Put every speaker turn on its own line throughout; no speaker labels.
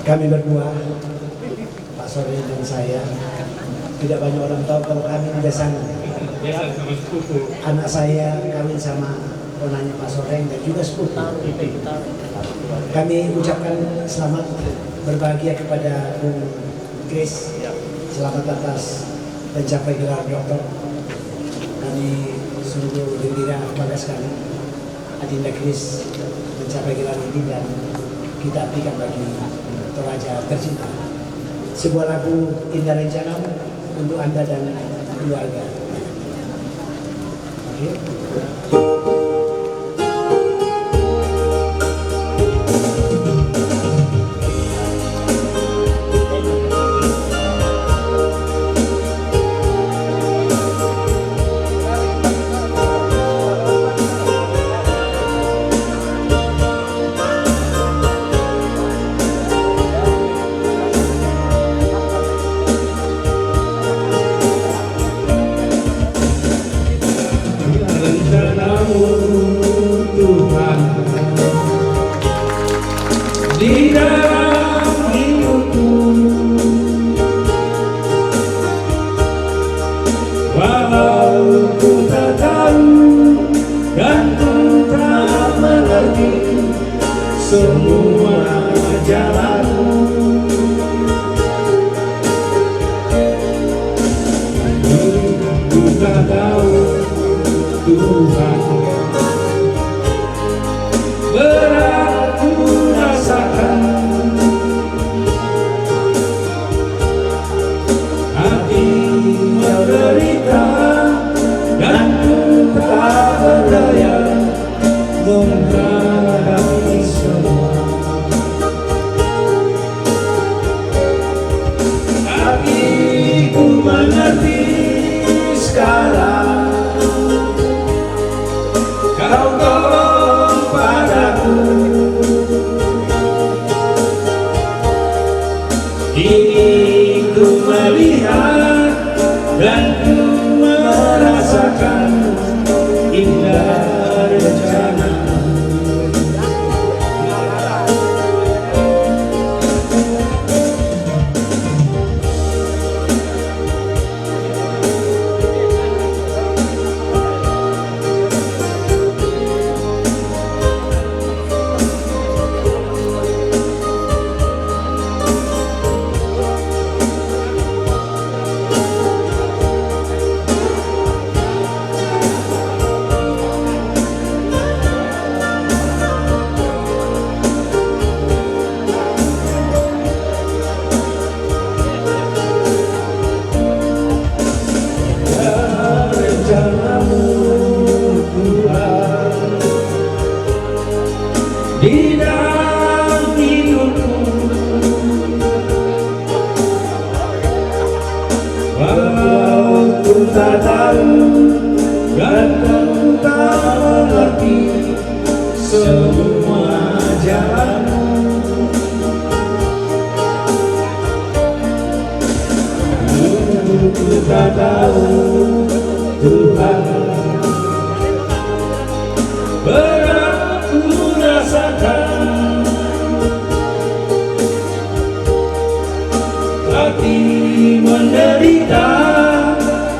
Kami berdua, Pak Sore dan saya, tidak banyak orang tahu kalau kami di besangan. Anak saya kawin sama ponanya Pak Sore dan juga sepupu. Kami ucapkan selamat berbahagia kepada Bung Kris, selamat atas mencapai gelar doktor. Kami sungguh gembira, bangga sekali Adinda Kris mencapai gelar ini dan kita artikan bagi Toraja tercinta. Sebuah lagu Indah Rencanamu untuk Anda dan keluarga. Oke.
Tuhan di dalam hidupku, walau ku tak tahu dan ku tak mengerti semua jalanmu, ku tak tahu Tuhan berat ku rasakan, hati menderita dan ku tak berdaya menghadapi semua. Tapi ku mengerti sekarang Kau tolong padaku. Kini ku melihat dan ku merasakan indah rencana. Di dalam hidupku, walau ku tak tahu dan ku tak mengerti semua jalanmu, ku tak tahu Tuhan berat ku rasakan, hati menderita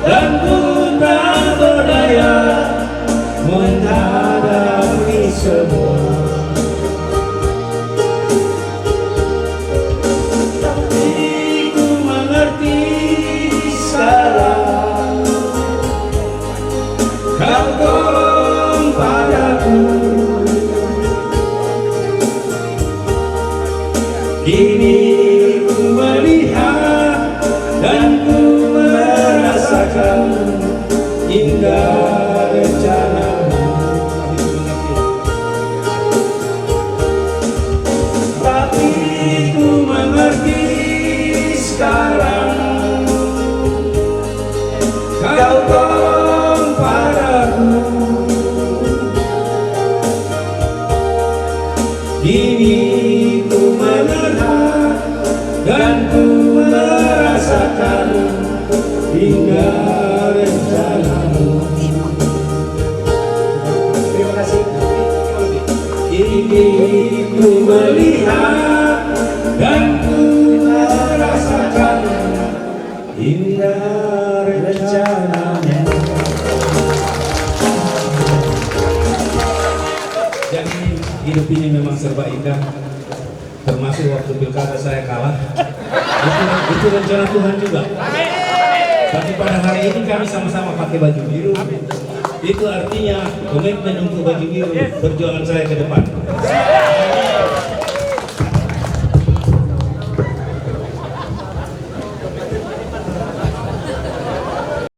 dan ku tak berdaya menghadapi semua. Tapi ku mengerti sekarang Kau tolong padaku. Kini ku melihat dan ku merasakan indah rencanamu. Tapi ku mengerti sekarang Kau tolong padaku. Kini ku melihat dan ku merasakan indah rencanamu.
Terima kasih.
Kini ku melihat dan rencananya. Jadi hidup ini memang serba indah, termasuk waktu pilkada saya kalah. Itu rencana Tuhan juga. Tapi pada hari ini kami sama-sama pakai baju biru. Itu artinya komitmen untuk baju biru perjuangan saya ke depan.